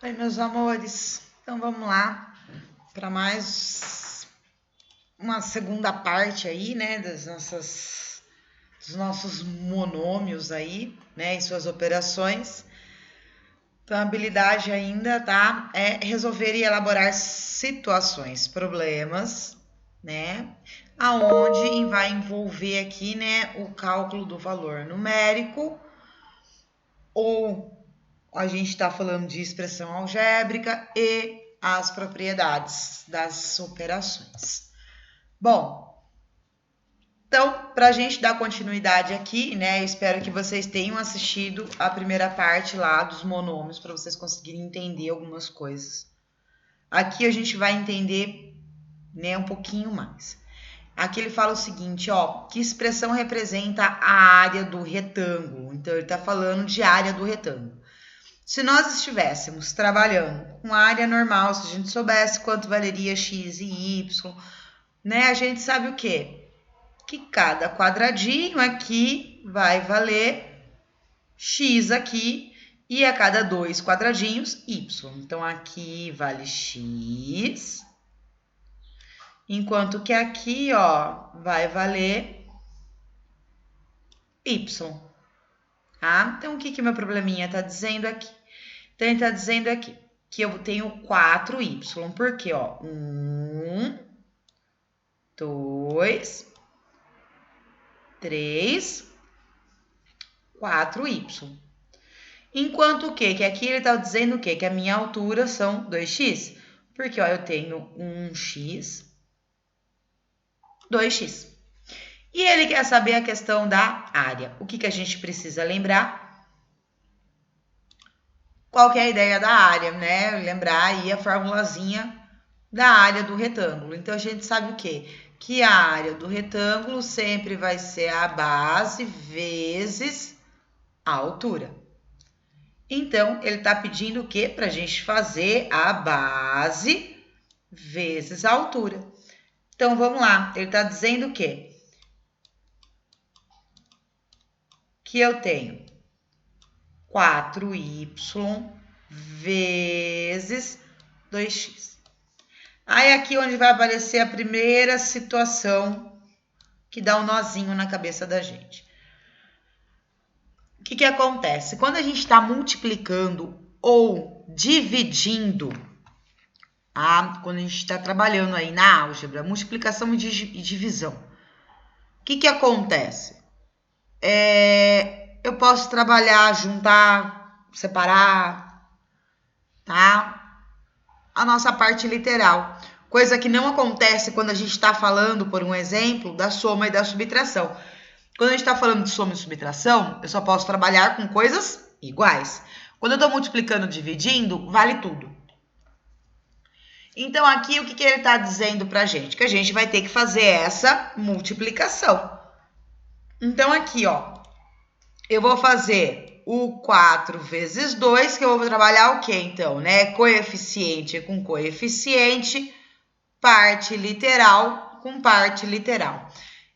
Oi, meus amores. Então vamos lá para mais uma segunda parte aí, né, dos nossos monômios aí, né, e suas operações. Então a habilidade ainda, tá, é resolver e elaborar situações, problemas, né, aonde vai envolver aqui, né, o cálculo do valor numérico ou a gente está falando de expressão algébrica e as propriedades das operações. Bom, então, para a gente dar continuidade aqui, né, eu espero que vocês tenham assistido a primeira parte lá dos monômios, para vocês conseguirem entender algumas coisas. Aqui a gente vai entender, né, um pouquinho mais. Aqui ele fala o seguinte, ó, que expressão representa a área do retângulo? Então, ele está falando de área do retângulo. Se nós estivéssemos trabalhando com a área normal, se a gente soubesse quanto valeria x e y, né? A gente sabe o quê? Que cada quadradinho aqui vai valer x aqui e a cada 2 quadradinhos y. Então, aqui vale x, enquanto que aqui, ó, vai valer y. Tá? Então, o que meu probleminha está dizendo aqui? Então, ele está dizendo aqui que eu tenho 4y. Por quê? Ó, 1, 2, 3, 4y. Enquanto o quê? Que aqui ele está dizendo o quê? Que a minha altura são 2x. Porque, ó, eu tenho 1x, 2x. E ele quer saber a questão da área. O que a gente precisa lembrar? Qual que é a ideia da área, né? Lembrar aí a formulazinha da área do retângulo. Então, a gente sabe o quê? Que a área do retângulo sempre vai ser a base vezes a altura. Então, ele está pedindo o quê? Para a gente fazer a base vezes a altura. Então, vamos lá. Ele está dizendo o quê? Que eu tenho 4y vezes 2x. Aí aqui onde vai aparecer a primeira situação que dá um nozinho na cabeça da gente. O que acontece? Quando a gente está multiplicando ou dividindo, quando a gente está trabalhando aí na álgebra, multiplicação e divisão, o que acontece? Eu posso trabalhar, juntar, separar, tá? A nossa parte literal. Coisa que não acontece quando a gente está falando, por um exemplo, da soma e da subtração. Quando a gente está falando de soma e subtração, eu só posso trabalhar com coisas iguais. Quando eu estou multiplicando e dividindo, vale tudo. Então, aqui, o que ele está dizendo para a gente? Que a gente vai ter que fazer essa multiplicação. Então, aqui, ó, eu vou fazer o 4 vezes 2, que eu vou trabalhar o quê, então, né? Coeficiente com coeficiente, parte literal com parte literal.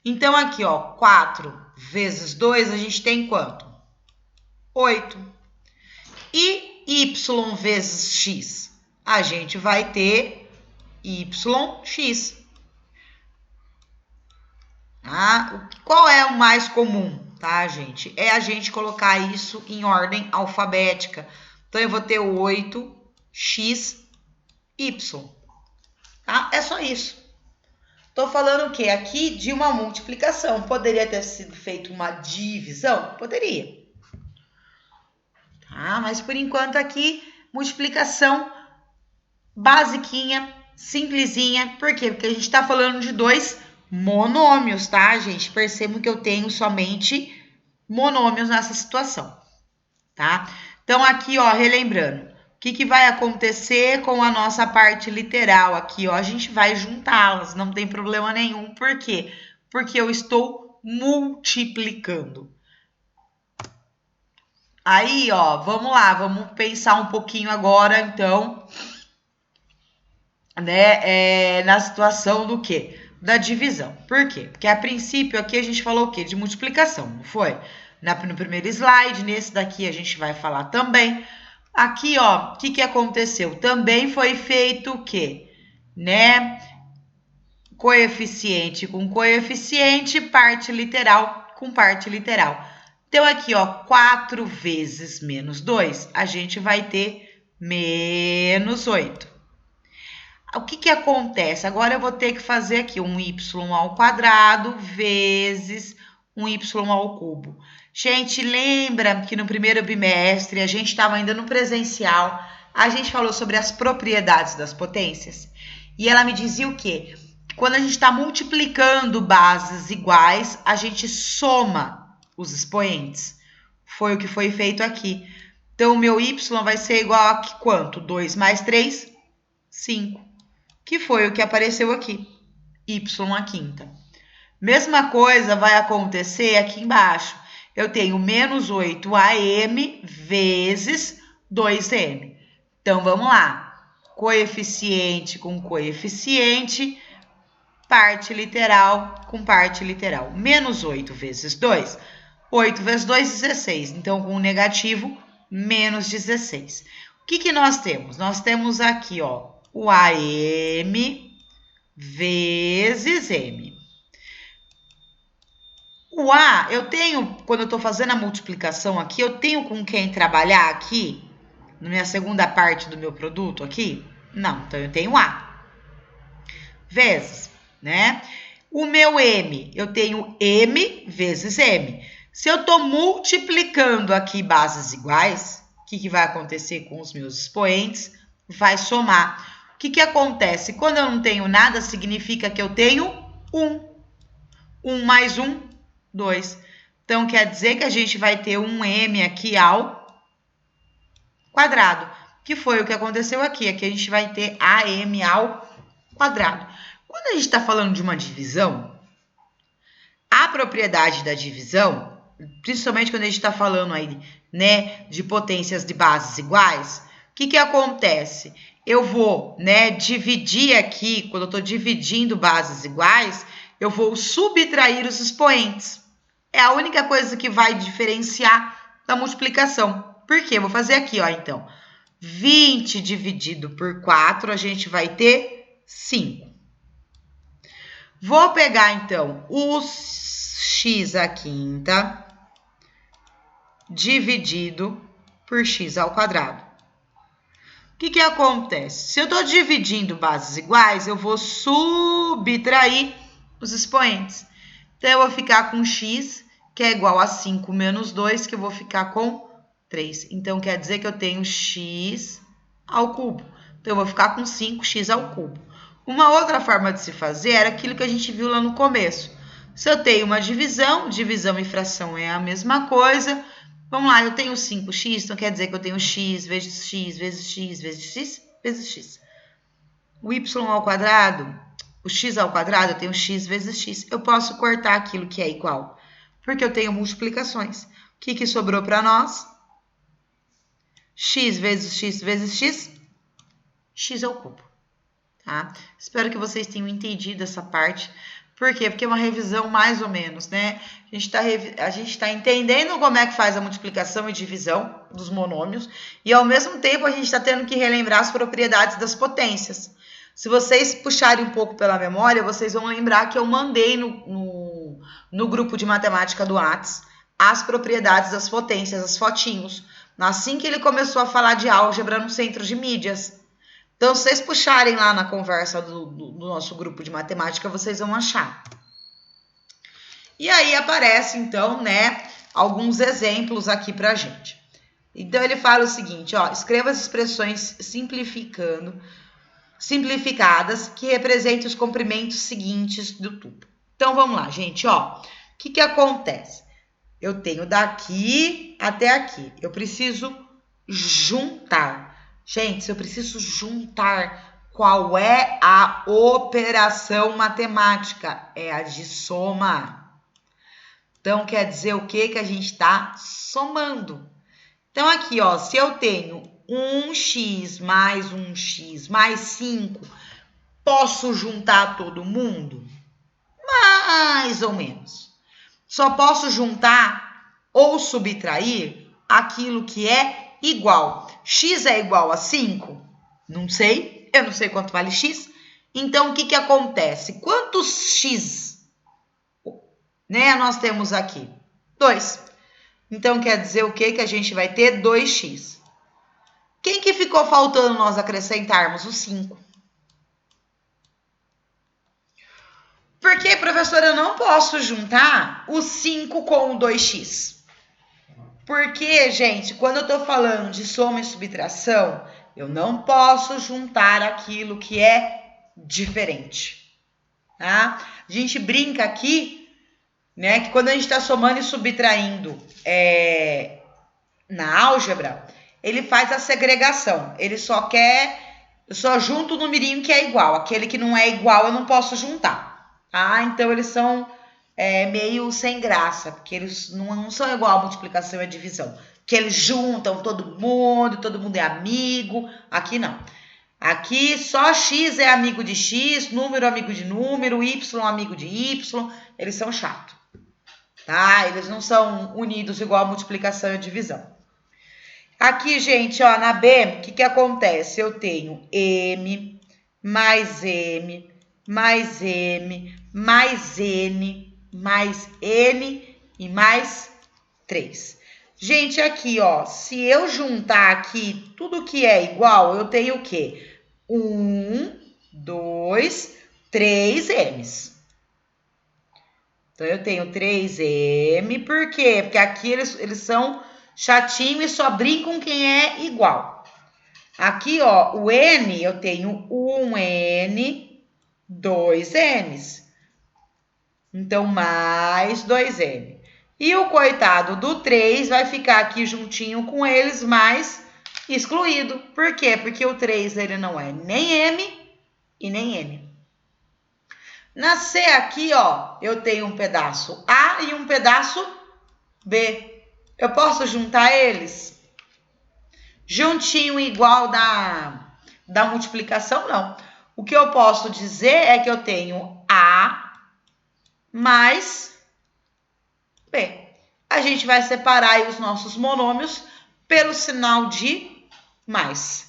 Então, aqui, ó, 4 vezes 2, a gente tem quanto? 8. E y vezes x? A gente vai ter yx. Qual é o mais comum, tá, gente? É a gente colocar isso em ordem alfabética. Então, eu vou ter 8xy. Tá? É só isso. Tô falando o quê? Aqui de uma multiplicação. Poderia ter sido feito uma divisão? Poderia. Tá? Mas por enquanto aqui, multiplicação basiquinha, simplesinha. Por quê? Porque a gente tá falando de dois monômios, tá, gente? Percebam que eu tenho somente monômios nessa situação, tá? Então, aqui, ó, relembrando. O que vai acontecer com a nossa parte literal aqui, ó? A gente vai juntá-las, não tem problema nenhum. Por quê? Porque eu estou multiplicando. Aí, ó, vamos lá, vamos pensar um pouquinho agora, então, né, na situação do quê? Da divisão. Por quê? Porque a princípio aqui a gente falou o quê? De multiplicação, não foi? No primeiro slide, nesse daqui a gente vai falar também. Aqui, ó, o que aconteceu? Também foi feito o quê? Né? Coeficiente com coeficiente, parte literal com parte literal. Então, aqui, ó, 4 vezes menos 2, a gente vai ter menos 8. O que acontece? Agora eu vou ter que fazer aqui um y ao quadrado vezes um y ao cubo. Gente, lembra que no primeiro bimestre, a gente estava ainda no presencial, a gente falou sobre as propriedades das potências? E ela me dizia o quê? Quando a gente está multiplicando bases iguais, a gente soma os expoentes. Foi o que foi feito aqui. Então, o meu y vai ser igual a quanto? 2 mais 3, 5. Que foi o que apareceu aqui. Y à quinta. Mesma coisa vai acontecer aqui embaixo. Eu tenho menos 8am vezes 2m. Então, vamos lá. Coeficiente com coeficiente, parte literal com parte literal. Menos 8 vezes 2. 8 vezes 2, 16. Então, com o negativo, menos 16. O que nós temos? Nós temos aqui, ó, o AM vezes M. O A, eu tenho, quando eu estou fazendo a multiplicação aqui, eu tenho com quem trabalhar aqui, na minha segunda parte do meu produto aqui? Não, então eu tenho A. Vezes, né? O meu M, eu tenho M vezes M. Se eu estou multiplicando aqui bases iguais, o que vai acontecer com os meus expoentes? Vai somar. O que acontece? Quando eu não tenho nada, significa que eu tenho 1. 1 mais 1, 2. Então, quer dizer que a gente vai ter um m aqui ao quadrado, que foi o que aconteceu aqui. Aqui a gente vai ter am ao quadrado. Quando a gente está falando de uma divisão, a propriedade da divisão, principalmente quando a gente está falando aí, né, de potências de bases iguais, o que acontece? Eu vou, né, dividir aqui, quando eu estou dividindo bases iguais, eu vou subtrair os expoentes. É a única coisa que vai diferenciar da multiplicação. Por quê? Vou fazer aqui, ó, então. 20 dividido por 4, a gente vai ter 5. Vou pegar, então, o x à quinta dividido por x ao quadrado. O que acontece? Se eu estou dividindo bases iguais, eu vou subtrair os expoentes. Então, eu vou ficar com x, que é igual a 5 menos 2, que eu vou ficar com 3. Então, quer dizer que eu tenho x ao cubo. Então, eu vou ficar com 5x ao cubo. Uma outra forma de se fazer era aquilo que a gente viu lá no começo. Se eu tenho uma divisão, divisão e fração é a mesma coisa. Vamos lá, eu tenho 5x, então quer dizer que eu tenho x vezes x vezes x vezes x vezes x. O y ao quadrado, o x ao quadrado, eu tenho x vezes x. Eu posso cortar aquilo que é igual, porque eu tenho multiplicações. O que sobrou para nós? X vezes x vezes x, x ao cubo. Tá? Espero que vocês tenham entendido essa parte. Por quê? Porque é uma revisão mais ou menos, né? A gente tá entendendo como é que faz a multiplicação e divisão dos monômios e, ao mesmo tempo, a gente está tendo que relembrar as propriedades das potências. Se vocês puxarem um pouco pela memória, vocês vão lembrar que eu mandei no grupo de matemática do Whats as propriedades das potências, as fotinhos, assim que ele começou a falar de álgebra no centro de mídias. Então, se vocês puxarem lá na conversa do nosso grupo de matemática, vocês vão achar. E aí aparece, então, né, alguns exemplos aqui pra gente. Então, ele fala o seguinte, ó, escreva as expressões simplificadas que representem os comprimentos seguintes do tubo. Então, vamos lá, gente, ó. O que acontece? Eu tenho daqui até aqui. Eu preciso juntar. Gente, se eu preciso juntar, qual é a operação matemática? É a de soma. Então, quer dizer o quê? Que a gente está somando. Então, aqui, ó, se eu tenho 1x mais 5, posso juntar todo mundo? Mais ou menos. Só posso juntar ou subtrair aquilo que é igual. x é igual a 5? Não sei, eu não sei quanto vale x. Então, o que acontece? Quantos x, né, nós temos aqui? 2. Então, quer dizer o quê? Que a gente vai ter 2x. Quem que ficou faltando nós acrescentarmos? O 5. Porque, professora, eu não posso juntar o 5 com o 2x. Porque, gente, quando eu estou falando de soma e subtração, eu não posso juntar aquilo que é diferente, tá? A gente brinca aqui, né, que quando a gente está somando e subtraindo na álgebra, ele faz a segregação. Ele só junta o numerinho que é igual. Aquele que não é igual eu não posso juntar, tá? Então, eles são meio sem graça, porque eles não são igual a multiplicação e a divisão. Que eles juntam todo mundo é amigo. Aqui não. Aqui só x é amigo de x, número amigo de número, y amigo de y. Eles são chatos, tá? Eles não são unidos igual a multiplicação e a divisão. Aqui, gente, ó, na B, o que acontece? Eu tenho m mais m mais m mais n mais n e mais 3. Gente, aqui, ó, se eu juntar aqui tudo que é igual, eu tenho o quê? 1, 2, 3 m's. Então, eu tenho 3m, por quê? Porque aqui eles são chatinhos e só brincam quem é igual. Aqui, ó, o n, eu tenho 1n, 2n's. Então, mais 2n. E o coitado do 3 vai ficar aqui juntinho com eles, mas excluído. Por quê? Porque o 3 ele não é nem m e nem n. Na C aqui, ó, eu tenho um pedaço A e um pedaço B. Eu posso juntar eles? Juntinho igual da multiplicação, não. O que eu posso dizer é que eu tenho A mais B. A gente vai separar aí os nossos monômios pelo sinal de mais.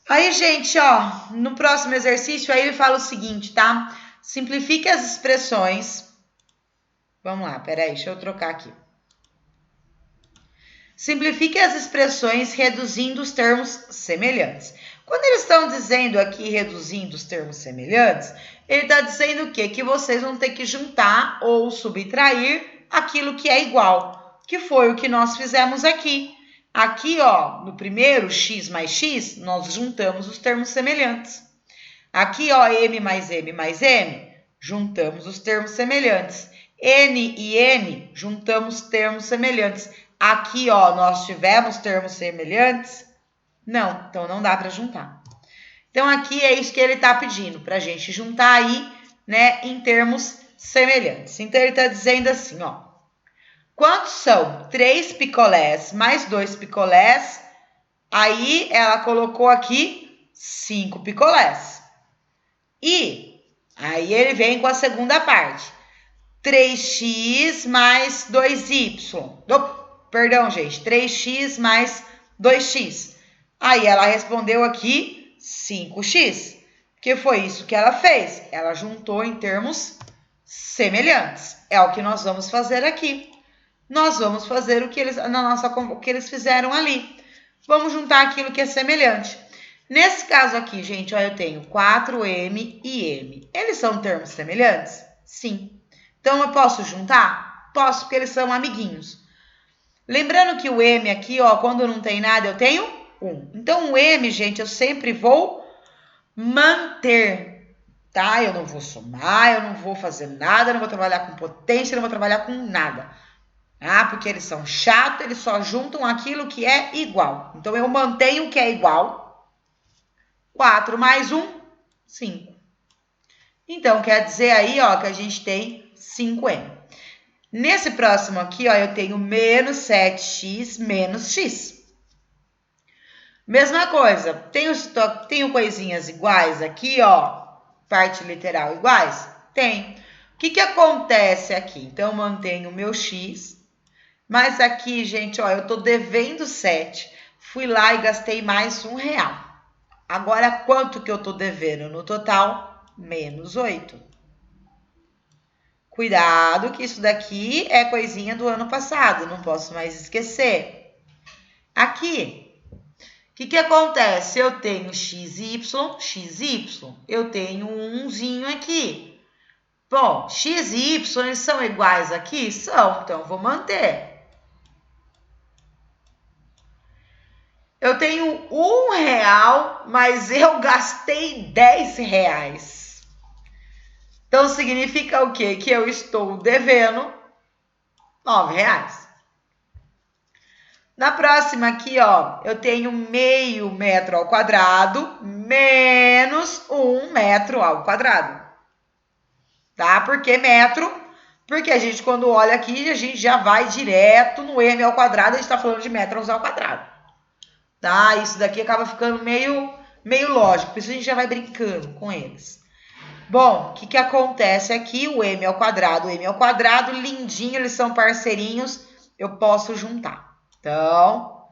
Aí, gente, ó, no próximo exercício aí ele fala o seguinte, tá? Simplifique as expressões. Vamos lá, peraí, deixa eu trocar aqui. Simplifique as expressões reduzindo os termos semelhantes. Quando eles estão dizendo aqui reduzindo os termos semelhantes, ele está dizendo o quê? Que vocês vão ter que juntar ou subtrair aquilo que é igual, que foi o que nós fizemos aqui. Aqui, ó, no primeiro, x mais x, nós juntamos os termos semelhantes. Aqui, ó, m mais m, juntamos os termos semelhantes. N e n, juntamos termos semelhantes. Aqui, ó, nós tivemos termos semelhantes? Não, então não dá para juntar. Então, aqui é isso que ele está pedindo, para a gente juntar aí, né, em termos semelhantes. Então, ele está dizendo assim, ó. Quantos são 3 picolés mais 2 picolés? Aí, ela colocou aqui 5 picolés. E aí, ele vem com a segunda parte. 3x mais 2y. Perdão, gente. 3x mais 2x. Aí, ela respondeu aqui 5x. Que foi isso que ela fez. Ela juntou em termos semelhantes. É o que nós vamos fazer aqui. Nós vamos fazer o que eles fizeram ali. Vamos juntar aquilo que é semelhante. Nesse caso aqui, gente, ó, eu tenho 4m e m. Eles são termos semelhantes? Sim. Então, eu posso juntar? Posso, porque eles são amiguinhos. Lembrando que o m aqui, ó, quando não tem nada, eu tenho 1. Então, o m, gente, eu sempre vou manter, tá? Eu não vou somar, eu não vou fazer nada, eu não vou trabalhar com potência, eu não vou trabalhar com nada. Ah, porque eles são chatos, eles só juntam aquilo que é igual. Então, eu mantenho o que é igual. 4 mais 1, 5. Então, quer dizer aí, ó, que a gente tem 5m. Nesse próximo aqui, ó, eu tenho menos 7x menos x. Mesma coisa, tenho coisinhas iguais aqui, ó, parte literal iguais? Tem. O que acontece aqui? Então, eu mantenho o meu x, mas aqui, gente, ó, eu tô devendo 7. fui lá e gastei mais R$1. Agora, quanto que eu tô devendo no total? Menos 8. Cuidado que isso daqui é coisinha do ano passado, não posso mais esquecer. Aqui, o que acontece? Eu tenho XY, eu tenho um 1zinho aqui. Bom, X e Y eles são iguais aqui? São, então eu vou manter. Eu tenho R$1, mas eu gastei R$10. Então, significa o quê? Que eu estou devendo R$9. Na próxima aqui, ó, eu tenho meio metro ao quadrado menos 1 metro ao quadrado. Tá? Por que metro? Porque a gente, quando olha aqui, a gente já vai direto no m ao quadrado, a gente está falando de metros ao quadrado. Tá? Isso daqui acaba ficando meio lógico, por isso a gente já vai brincando com eles. Bom, o que acontece aqui? O m ao quadrado, lindinho, eles são parceirinhos, eu posso juntar. Então,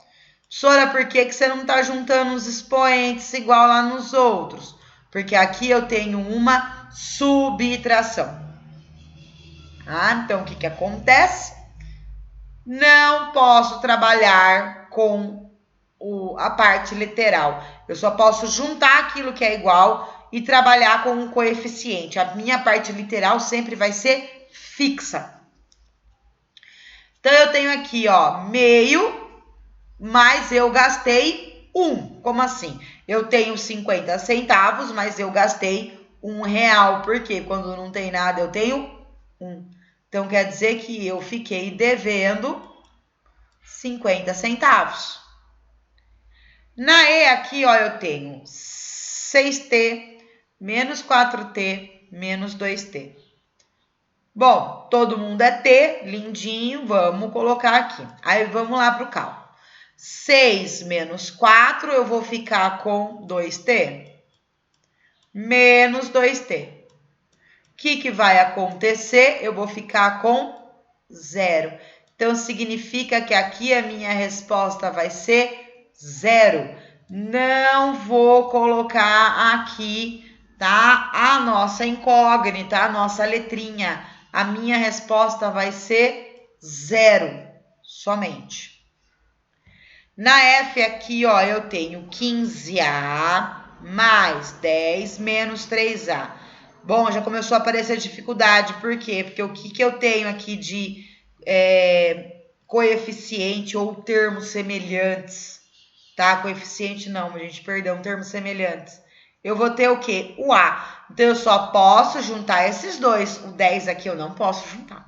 Sora, por que você não está juntando os expoentes igual lá nos outros? Porque aqui eu tenho uma subtração. Então, o que acontece? Não posso trabalhar com a parte literal. Eu só posso juntar aquilo que é igual e trabalhar com um coeficiente. A minha parte literal sempre vai ser fixa. Então, eu tenho aqui, ó, meio, mas eu gastei 1. Como assim? Eu tenho 50 centavos, mas eu gastei R$1. Por quê? Quando não tem nada, eu tenho 1. Então, quer dizer que eu fiquei devendo 50 centavos. Na E aqui, ó, eu tenho 6t menos 4t menos 2t. Bom, todo mundo é t, lindinho, vamos colocar aqui. Aí, vamos lá para o cálculo. 6 menos 4, eu vou ficar com 2t menos 2t. O que vai acontecer? Eu vou ficar com 0. Então, significa que aqui a minha resposta vai ser 0. Não vou colocar aqui, tá? A nossa incógnita, a nossa letrinha. A minha resposta vai ser 0 somente. Na F aqui, ó, eu tenho 15A mais 10 menos 3A. Bom, já começou a aparecer dificuldade. Por quê? Porque o que eu tenho aqui de coeficiente ou termos semelhantes, tá? Coeficiente não, gente, perdão, termos semelhantes. Eu vou ter o quê? O A. Então, eu só posso juntar esses dois. O 10 aqui eu não posso juntar.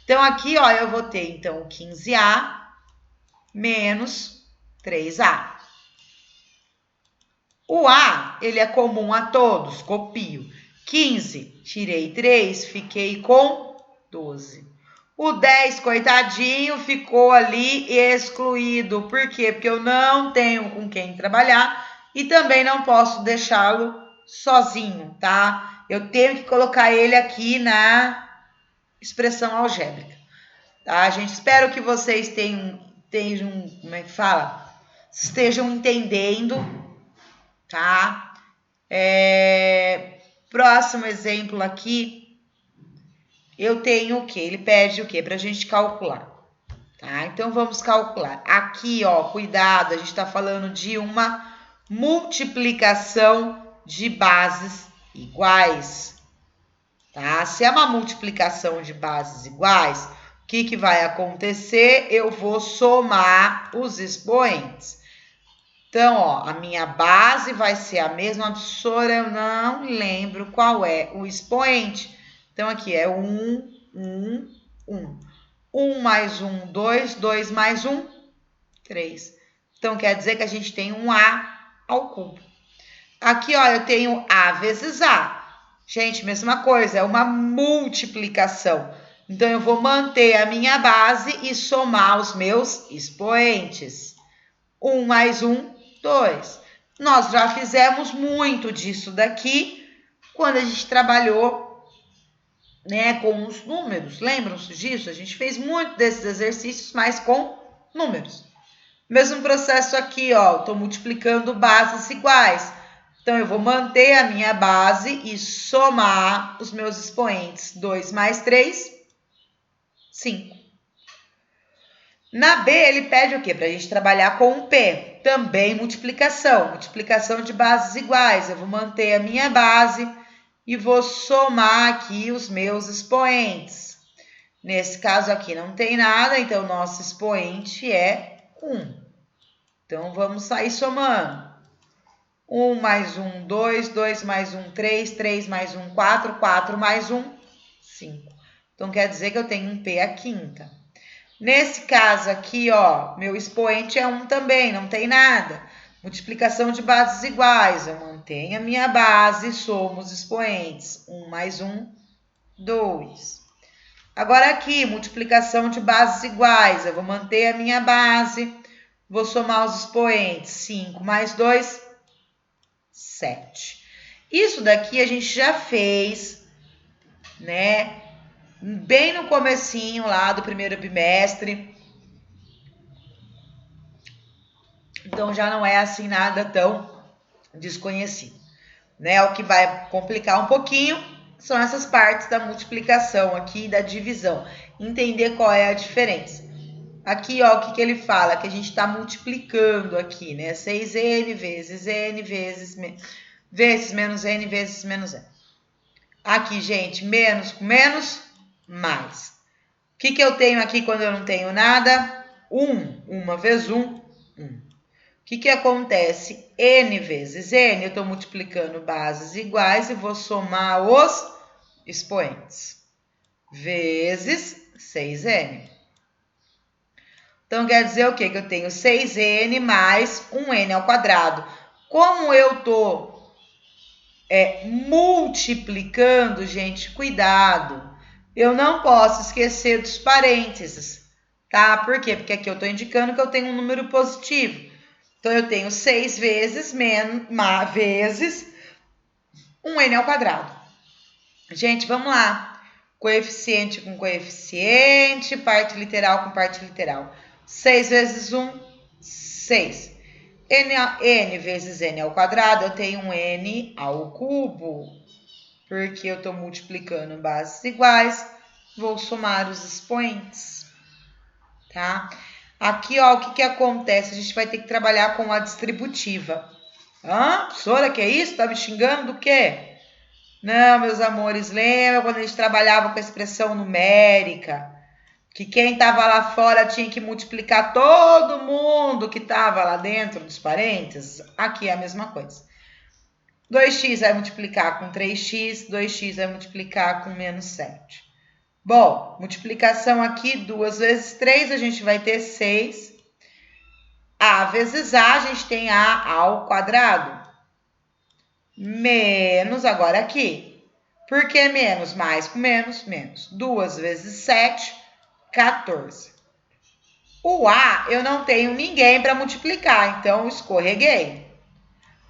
Então, aqui, ó, eu vou ter, então, o 15A menos 3A. O A, ele é comum a todos, copio. 15, tirei 3, fiquei com 12. O 10, coitadinho, ficou ali excluído. Por quê? Porque eu não tenho com quem trabalhar e também não posso deixá-lo sozinho, tá? Eu tenho que colocar ele aqui na expressão algébrica, tá, gente? Espero que vocês tenham, como é que fala? Estejam entendendo, tá? Próximo exemplo aqui, eu tenho o quê? Ele pede o quê? Para a gente calcular, tá? Então, vamos calcular. Aqui, ó, cuidado, a gente está falando de uma multiplicação de bases iguais, tá? Se é uma multiplicação de bases iguais, o que vai acontecer? Eu vou somar os expoentes. Então, ó, a minha base vai ser a mesma, professora, eu não lembro qual é o expoente. Então, aqui é 1, 1, 1. 1 mais 1, 2, 2 mais 1, 3. Então, quer dizer que a gente tem um A ao cubo. Aqui, ó, eu tenho A vezes A. Gente, mesma coisa, é uma multiplicação. Então, eu vou manter a minha base e somar os meus expoentes. 1 mais 1, 2. Nós já fizemos muito disso daqui quando a gente trabalhou, né, com os números. Lembram-se disso? A gente fez muito desses exercícios, mas com números. Mesmo processo aqui, ó, estou multiplicando bases iguais. Então, eu vou manter a minha base e somar os meus expoentes. 2 mais 3, 5. Na B, ele pede o quê? Para a gente trabalhar com um P. Também multiplicação. Multiplicação de bases iguais. Eu vou manter a minha base e vou somar aqui os meus expoentes. Nesse caso aqui não tem nada, então nosso expoente é 1. Então, vamos sair somando. 1 mais 1, 2, 2 mais 1, 3, 3 mais 1, 4, 4 mais 1, 5. Então, quer dizer que eu tenho um P à quinta. Nesse caso aqui, ó, meu expoente é 1 também, não tem nada. Multiplicação de bases iguais, eu mantenho a minha base e somo os expoentes. 1 mais 1, 2. Agora aqui, multiplicação de bases iguais, eu vou manter a minha base, vou somar os expoentes. 5 mais 2, 7. Isso daqui a gente já fez, né? Bem no comecinho lá do primeiro bimestre. Então, já não é assim nada tão desconhecido, né? O que vai complicar um pouquinho são essas partes da multiplicação aqui, da divisão. Entender qual é a diferença. Aqui, ó, o que ele fala? Que a gente está multiplicando aqui, né? 6n vezes n vezes menos n vezes menos n. Aqui, gente, menos com menos, mais. O que eu tenho aqui quando eu não tenho nada? 1. 1 vezes 1, 1. O que acontece? N vezes n, eu estou multiplicando bases iguais e vou somar os expoentes. Vezes 6n. Então, quer dizer o quê? Que eu tenho 6n mais 1n ao quadrado. Como eu estou multiplicando, gente, cuidado. Eu não posso esquecer dos parênteses, tá? Por quê? Porque aqui eu estou indicando que eu tenho um número positivo. Então, eu tenho 6 vezes, vezes 1n ao quadrado. Gente, vamos lá. Coeficiente com coeficiente, parte literal com parte literal. 6 vezes 1, 6. N vezes n ao quadrado, eu tenho um n ao cubo. Porque eu estou multiplicando bases iguais, vou somar os expoentes. Tá? Aqui, ó, o que acontece? A gente vai ter que trabalhar com a distributiva. Professora, que é isso? Tá me xingando do quê? Não, meus amores, lembra quando a gente trabalhava com a expressão numérica? Que quem estava lá fora tinha que multiplicar todo mundo que estava lá dentro dos parênteses? Aqui é a mesma coisa. 2x vai multiplicar com 3x, 2x vai multiplicar com menos 7. Bom, multiplicação aqui, 2 vezes 3, a gente vai ter 6. A vezes A, a gente tem A ao quadrado. Menos, agora aqui. Por que menos? Mais com menos, menos. 2 vezes 7, 14. O A, eu não tenho ninguém para multiplicar, então escorreguei.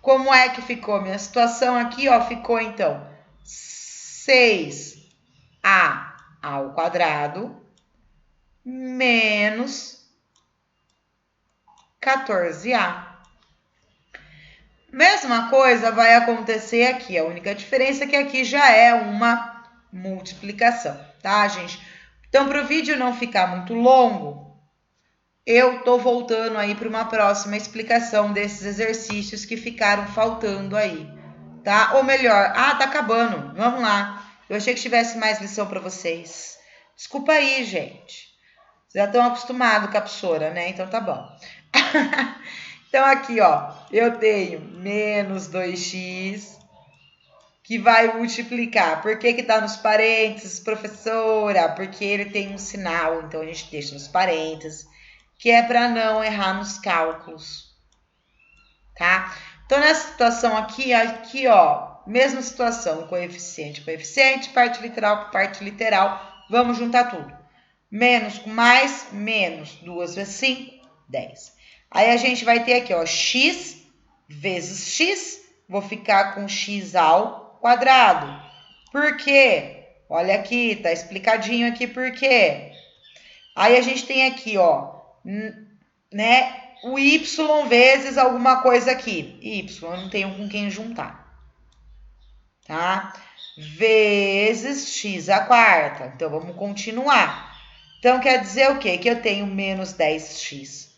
Como é que ficou a minha situação aqui? Ó, ficou, então, 6A ao quadrado menos 14A. Mesma coisa vai acontecer aqui. A única diferença é que aqui já é uma multiplicação, tá, gente? Então, para o vídeo não ficar muito longo, eu tô voltando aí para uma próxima explicação desses exercícios que ficaram faltando aí, tá? Ou melhor, tá acabando, vamos lá. Eu achei que tivesse mais lição para vocês. Desculpa aí, gente. Já estão acostumados com a professora, né? Então tá bom. Então aqui, ó, eu tenho menos 2x que vai multiplicar. Por que tá nos parênteses, professora? Porque ele tem um sinal, então a gente deixa nos parênteses, que é para não errar nos cálculos, tá? Então, nessa situação aqui, ó, mesma situação, coeficiente, coeficiente, parte literal com parte literal, vamos juntar tudo. Menos com mais, menos, 2 vezes 5, 10. Aí, a gente vai ter aqui, ó, x vezes x, vou ficar com x ao quadrado. Por quê? Olha aqui, tá explicadinho aqui por quê. Aí, a gente tem aqui, ó, né, o y vezes alguma coisa aqui. Y, eu não tenho com quem juntar. Tá? Vezes x à quarta. Então, vamos continuar. Então, quer dizer o quê? Que eu tenho menos 10x.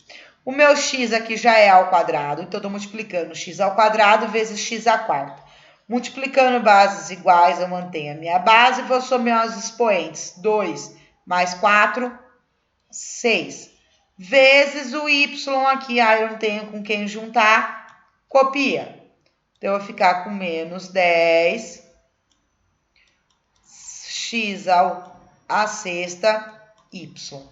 O meu x aqui já é ao quadrado, então eu estou multiplicando x ao quadrado vezes x à quarta. Multiplicando bases iguais, eu mantenho a minha base e vou somar os expoentes. 2 mais 4, 6. Vezes o y aqui, eu não tenho com quem juntar, copia. Então, eu vou ficar com menos 10 x à sexta y.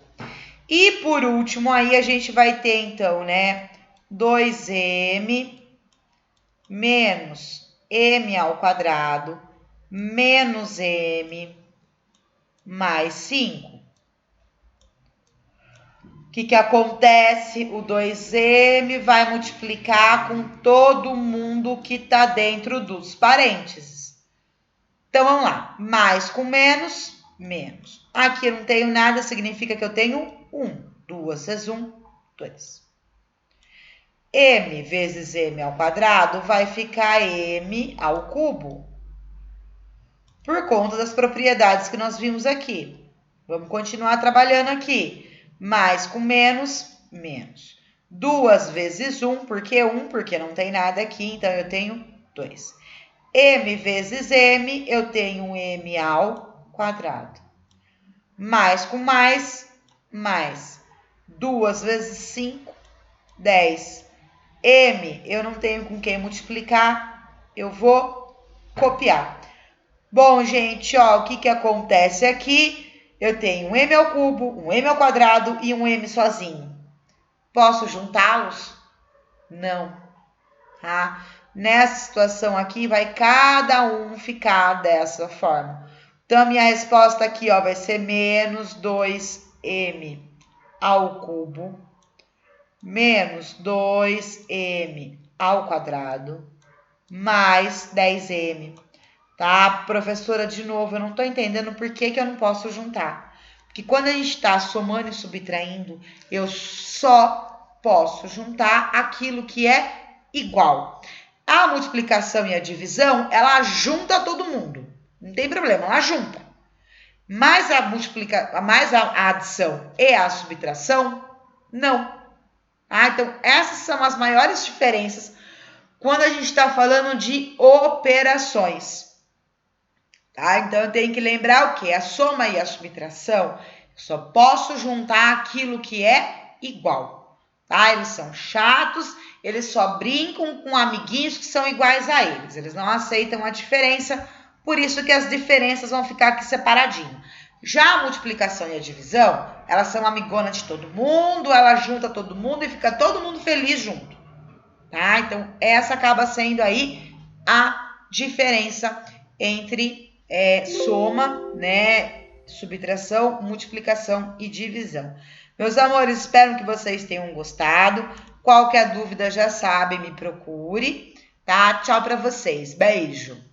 E por último, aí a gente vai ter então, né, 2m menos m ao quadrado menos m mais 5. O que acontece? O 2m vai multiplicar com todo mundo que está dentro dos parênteses. Então, vamos lá. Mais com menos, menos. Aqui eu não tenho nada, significa que eu tenho 1. 2 vezes 1, 2. M vezes m ao quadrado vai ficar m ao cubo. Por conta das propriedades que nós vimos aqui. Vamos continuar trabalhando aqui. Mais com menos, menos. 2 vezes 1, por que 1? Porque não tem nada aqui, então eu tenho 2. M vezes m, eu tenho m ao quadrado. Mais com mais, mais. 2 vezes 5, 10. M, eu não tenho com quem multiplicar, eu vou copiar. Bom, gente, ó, o que acontece aqui? Eu tenho um m ao cubo, um m ao quadrado e um m sozinho. Posso juntá-los? Não. Tá? Nessa situação aqui, vai cada um ficar dessa forma. Então, a minha resposta aqui, ó, vai ser menos 2m ao cubo menos 2m ao quadrado mais 10m. Tá? Professora, de novo, eu não estou entendendo por que eu não posso juntar. Porque quando a gente está somando e subtraindo, eu só posso juntar aquilo que é igual. A multiplicação e a divisão, ela junta todo mundo. Não tem problema, ela junta. Mas a adição e a subtração, não. Então, essas são as maiores diferenças quando a gente está falando de operações. Tá? Então, eu tenho que lembrar o quê? A soma e a subtração, eu só posso juntar aquilo que é igual. Tá? Eles são chatos, eles só brincam com amiguinhos que são iguais a eles. Eles não aceitam a diferença, por isso que as diferenças vão ficar aqui separadinho. Já a multiplicação e a divisão, elas são amigonas de todo mundo, ela junta todo mundo e fica todo mundo feliz junto. Tá? Então, essa acaba sendo aí a diferença entre soma, né, subtração, multiplicação e divisão. Meus amores, espero que vocês tenham gostado. Qualquer dúvida, já sabe, me procure, tá? Tchau para vocês. Beijo.